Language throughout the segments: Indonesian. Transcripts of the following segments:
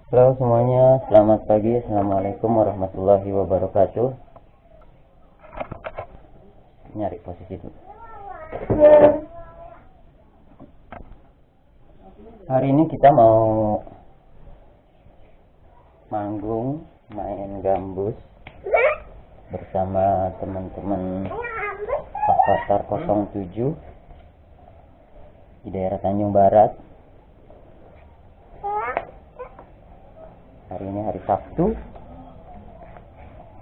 Halo semuanya, selamat pagi. Assalamualaikum warahmatullahi wabarakatuh. Nyari posisi dulu. Hari ini kita mau manggung, main gambus bersama teman-teman Avatar 07 di daerah Tanjung Barat. Hari ini hari Sabtu,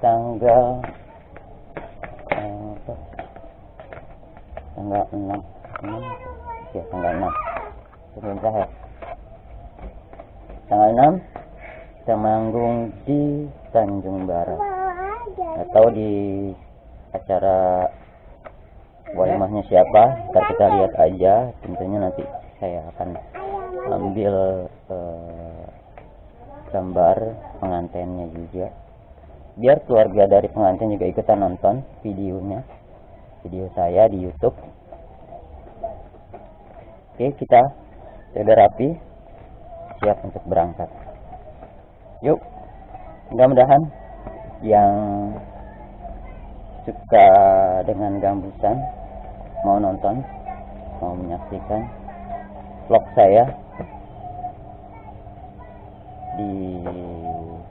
tanggal 6 ya, tanggal 6 pemerintah ya. Tanggal 6 kita manggung di Tanjung Barat atau di acara walimahnya siapa, ntar kita lihat aja. Tentunya nanti saya akan ambil gambar pengantinnya juga, biar keluarga dari pengantin juga ikutan nonton video saya di YouTube. Oke, kita sudah rapi, siap untuk berangkat. Yuk, mudah-mudahan yang suka dengan gambusan mau nonton, mau menyaksikan vlog saya di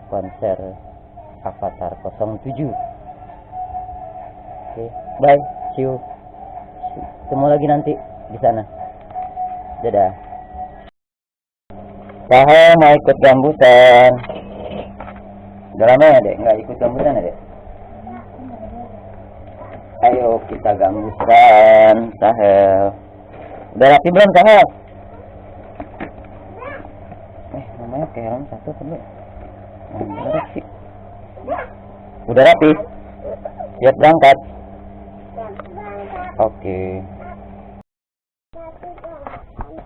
konser Avatar 07. Oke, bye, see you. Ketemu lagi nanti di sana. Dadah. Saya mau ikut gambusan. Udah lama ya, Dek? Nggak ikut gambusan ya, Dek? Ayo kita gambusan, Sahel. Udah rapi belum, Sahel? Namanya kayak satu dulu. Udah rapi? Siap berangkat? Oke.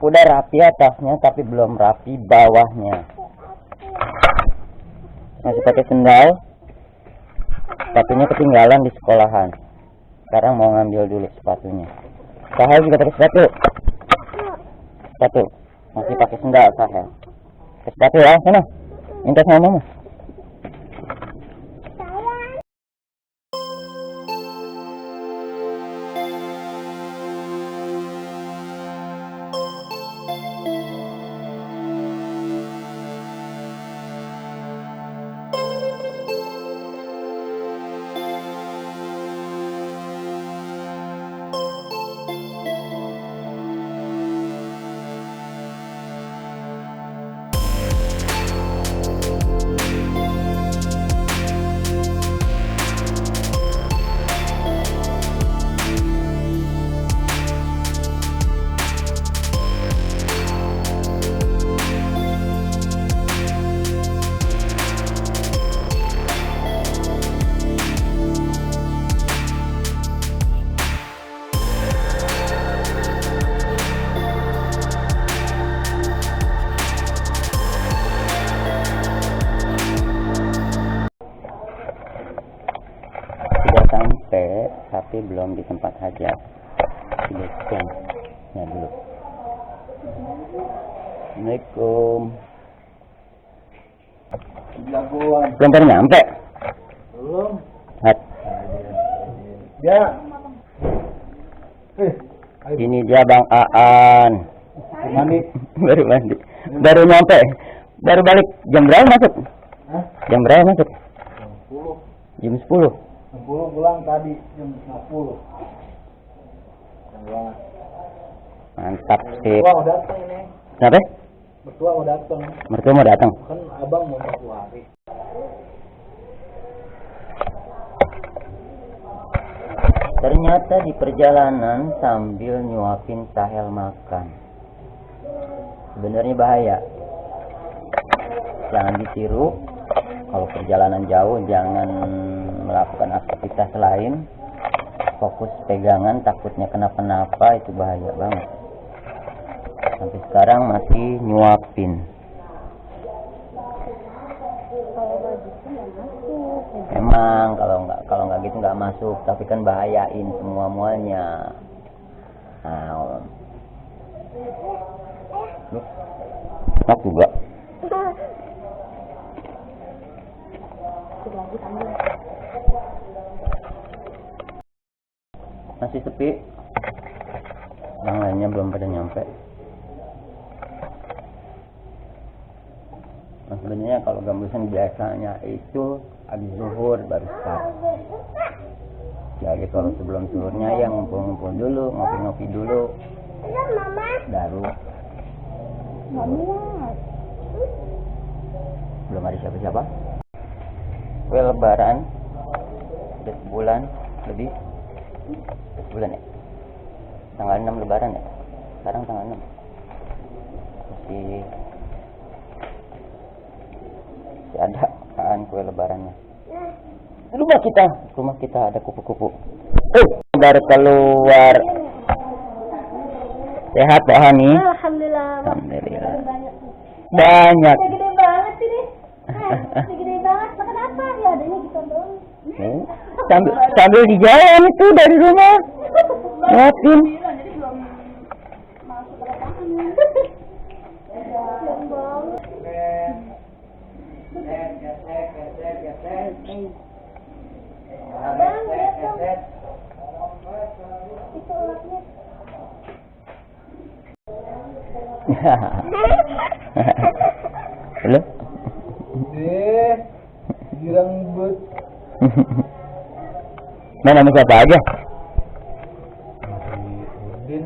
Udah rapi atasnya, tapi belum rapi bawahnya. Masih pakai sendal. Sepatunya ketinggalan di sekolahan. Sekarang mau ngambil dulu sepatunya. Sahel juga pakai sepatu. Masih pakai sendal Sahel. Sepatu ya, sana. Minta sama mama. Sampai, tapi belum di tempat hajat. Ya dulu. Assalamualaikum. Belum pernah nyampe? Belum. Ya. Ini dia Bang Aan. Mandi. Baru mandi. Baru nyampe. Baru balik. Jam berapa masuk? Hah? Jam berapa masuk? Jam 10. Jam 10. Jam 10 pulang tadi jam 10. Mantap sih. Mertua mau datang ini. Kenapa? Mertua mau datang. Mertua mau datang. Kan abang mau 40 hari. Ternyata di perjalanan sambil nyuapin Sahel makan. Sebenarnya bahaya. Jangan ditiru. Kalau perjalanan jauh jangan melakukan aktivitas lain. Fokus pegangan, takutnya kenapa-napa, itu bahaya banget. Sampai sekarang masih nyuapin. Emang kalau nggak gitu nggak masuk, tapi kan bahayain muanya. Nah, enak juga. Masih sepi. Yang lainnya belum pada nyampe. Nah, sebenarnya kalau gambusan biasanya itu habis zuhur baru start. Jadi kalau sebelum zuhurnya ya ngumpul-ngumpul dulu, ngopi-ngopi dulu. Baru. Belum ada siapa-siapa. Kue lebaran udah sebulan lebih. Sebulan ya. Tanggal 6 lebaran ya. Sekarang tanggal 6. Masih ada kan kue lebarannya. Rumah kita ada kupu-kupu. Baru keluar. Sehat Pak Hani? Alhamdulillah. Alhamdulillah. Banyak. Gede banget ini. Gede banget. Makan apa? Ya adanya gitu doang. Sambil di jalan itu dari rumah. Liatin. Jadi belum masuk ke lapangan. Belum banget. Bang, lihat dong. Itu ulatnya. Halo? Girang but. Mana nama siapa aja? Masih Udin,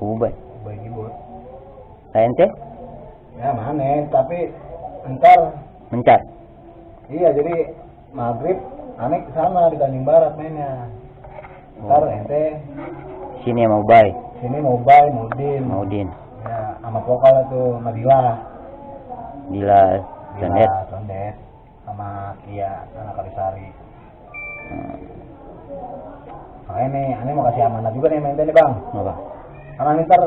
Ubay Gibot. Ente? Ya mana, tapi entar. Mencar. Iya, jadi maghrib aneh kesana di Tanjung Barat mainnya. Ntar ente Sini mau Bay. sini mau Ubay, Udin. Maudin. Ya, sama vokal tuh Madila. Dila. Sandet. Sondet. Sama Kia, anak Kalisari. Makanya nih, aneh mau kasih amanah juga nih main nih bang. Apa? Karena nih ntar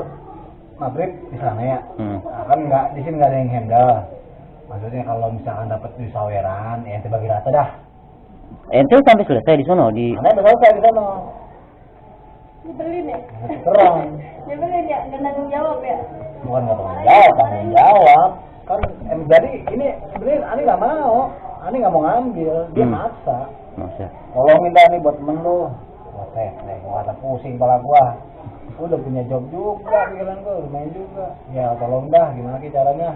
maghrib di sana ya. Nah, kan nggak di sini nggak ada yang handle. Maksudnya kalau misalkan dapat di saweran, ya ente bagi rata dah. Ente sampai selesai di sono di. Aneh udah selesai di sana. Nyebelin ya? Terang. Nyebelin ya? Nggak tanggung jawab ya? Bukan nggak tanggung jawab. Kan jadi ini sebenarnya aneh nggak mau. Aneh nggak mau ngambil, dia maksa. Masa. Kalau minta nih buat temen lu, buat nih, gua ada pusing kepala gua. Gua udah punya job juga, pikiran gua udah main juga. Ya tolong dah, gimana sih caranya?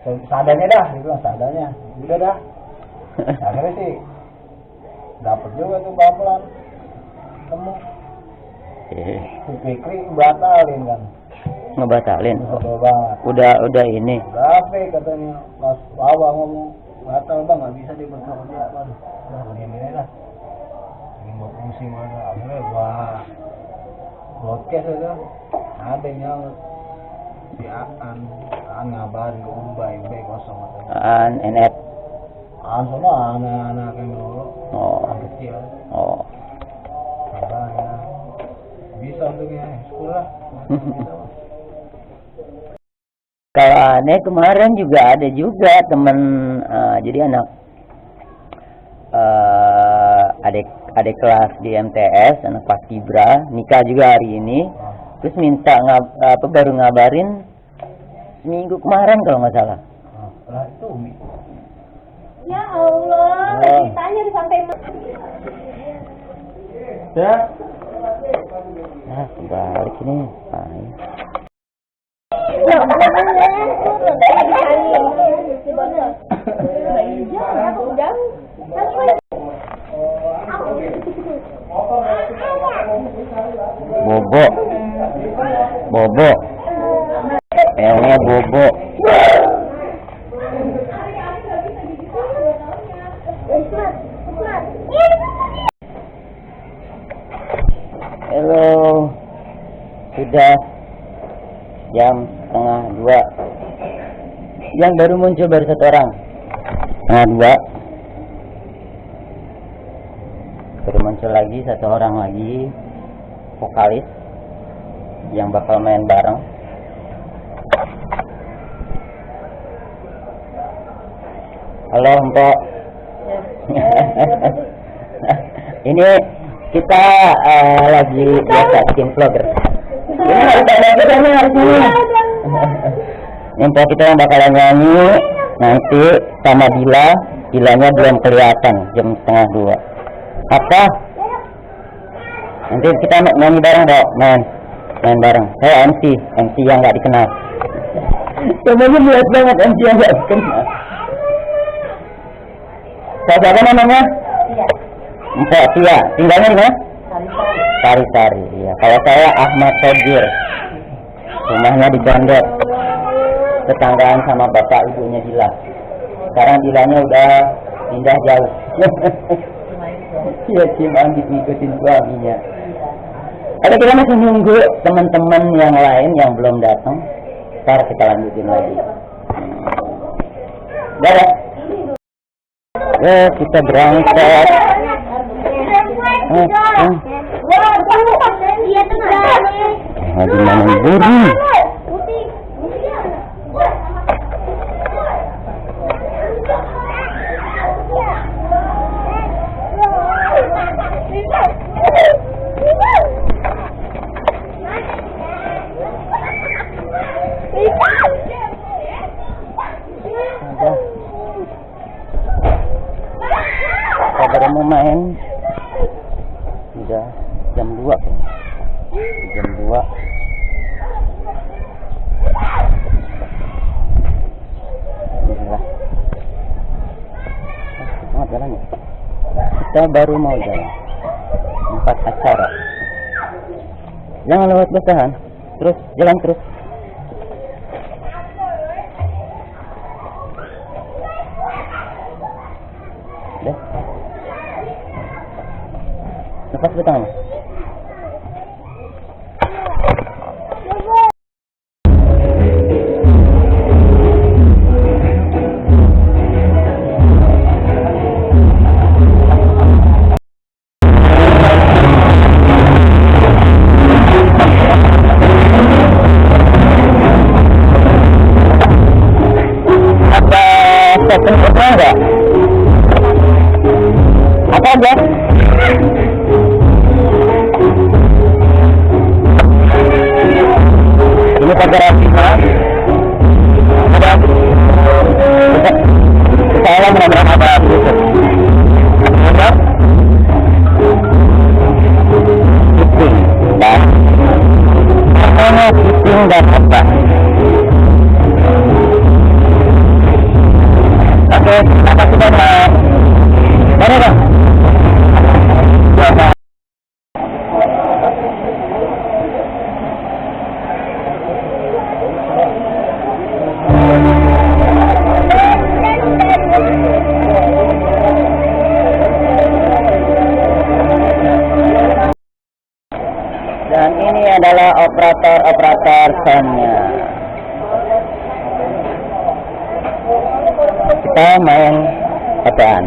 Seadanya dah, dia bilang seadanya. Udah dah. Akhirnya sih dapet juga tuh pelan temu. Si Fikri batalin kan. Ngebatalin. Betul banget. Udah ini. Berapa katanya pas bawa ngomong batal bang, nggak bisa dia bekerja. Waduh, udah gua diamin aja dah. Ini mau pusing mana? Akhirnya gua broadcast aja. Ada yang nyaut. Si Aan ngabarin ke Ubay kosong katanya. NF. Semua anak-anak yang dulu. Oh. Anak kecil. Oh. Kabarnya bisa untuknya sekolah. Bisa. Kalau aneh kemarin juga ada juga temen jadi anak adik kelas di MTS, anak Paskibra nikah juga hari ini. Terus minta baru ngabarin seminggu kemarin kalau nggak salah. Lah itu Umi. Ya Allah, ceritanya disampai Ya. Nah, kebalik ini. Bobo. Elnya Bobo. Halo. Sudah jam 1:30. Yang baru muncul baru satu orang. 1:30. Baru muncul lagi satu orang lagi, vokalis yang bakal main bareng. Halo Mpok. Ini kita lagi biasa bikin vlogger. Ini harus ada kita nih harus ini. Mpok kita yang bakalan nyanyi Nanti sama Dilanya belum kelihatan jam 1:30. Apa? Nanti kita nyanyi bareng dong, main bareng. Saya MC yang nggak dikenal. Semuanya lihat banget MC yang nggak dikenal. Saya siapa namanya? Mpok Tia. Tinggalnya di mana? Sari-Sari. Iya. Kalau saya Ahmad Sogir. Rumahnya di Condet. Tetanggaan sama bapak ibunya Dila. Sekarang Dilanya udah pindah jauh. Iya, Cimanggi ngikutin suaminya. Ada kita masih nunggu teman-teman yang lain yang belum datang. Ntar kita lanjutin lagi. Dadah. Kita berangkat. Lagi main burung. Kita baru mau main. Udah jam 2. Jam 2. Inilah. Semangat jalan ya. Kita baru mau jalan. 4 acara. Jangan lewat basahan. Terus jalan terus. Udah. Lepas betang. Enggak? Apa aja? Ini pagar Afina. Ada. Saya menabrak apa? Ada. Fitting dan fitting dan apa? Oke, apa sudah mana bang? Coba. Dan ini adalah operator soundnya. Kita main apaan?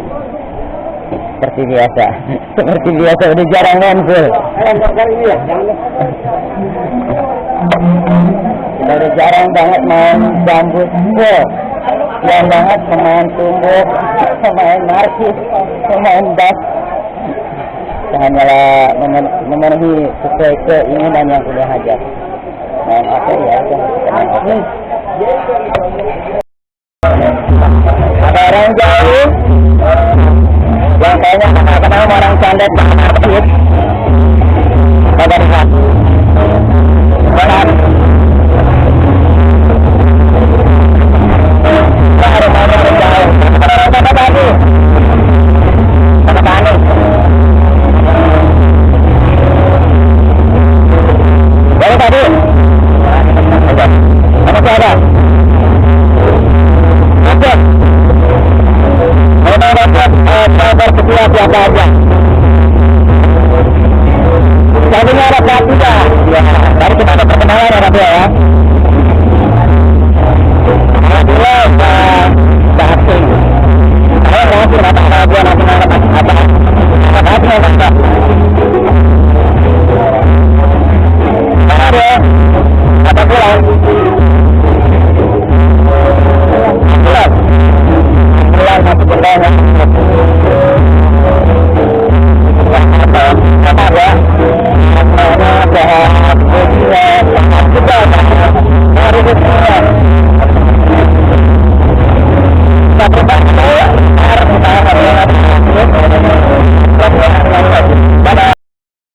Seperti biasa. Seperti biasa udah jarang ngumpul. Kita udah jarang banget main gambus. Jarang banget pemain tumbuk, pemain markis, pemain bass. Kita hanyalah memenuhi sesuai keinginan yang sudah hajar. Main apa ya? Main apa? Ada orang jauh yang kayaknya kenal orang Condet banget. Coba lihat. Benar. Ada orang jauh. Apa tadi? Apa tadi? Dari tadi. Apa ada? Oke. Mau dapat kabar kedua siapa aja? Tadinya ada Pratika. Ya, tadi kita ada perkenalan ada dia ya. Alhamdulillah Pak Asing. Saya nanti ada dia nanti ada apa? Ada apa pulang? Pulang satu bulan. bebas